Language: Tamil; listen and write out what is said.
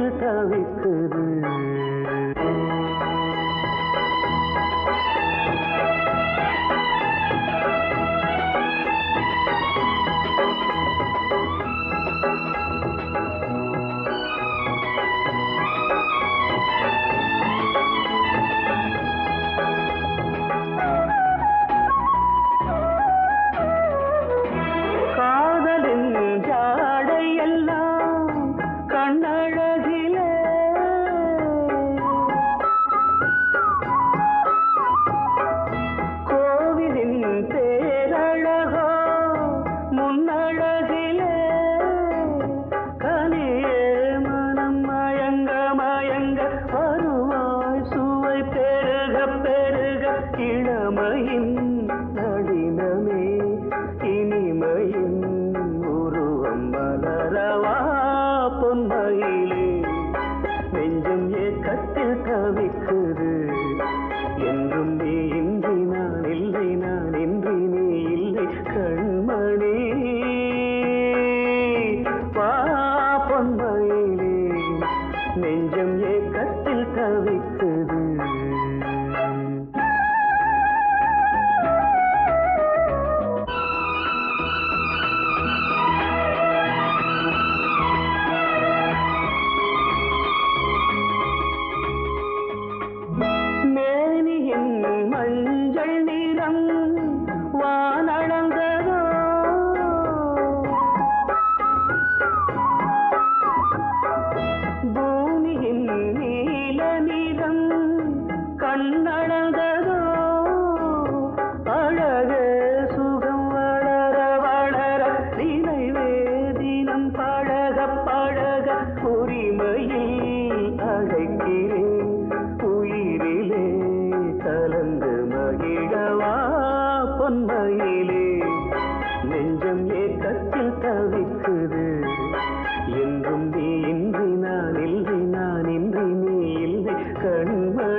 ஏக்கத்தில் தவிக்குது. இளமையின் நளினமே இனிமையின் உருவம் மலரவா பொன்மையிலே நெஞ்சம் ஏக்கத்தில் தவிக்குது. என்றும் நீ இன்றி நான் இல்லை, நான் இன்றி நீ இல்லை கண்மணி வா பொன்மையிலே நெஞ்சம் ஏக்கத்தில் தவிக்குது. மஞ்சள் நிறம் வானளந்ததோ பூமியின் நீல நிறம் கண்ணளந்ததோ அழக சுகம் வளர வளர நினைவே தினம் பழக பழக உரிமையில் அழைக்கிறேன் உயிரிலே கலந்து மகிழவா பொன்மையிலே நெஞ்சம் ஏக்கத்தில் தவிக்குது. என்றும் நீ இன்றி நான் இல்லை, நான் இன்றி நீ இல்லை கண்மணி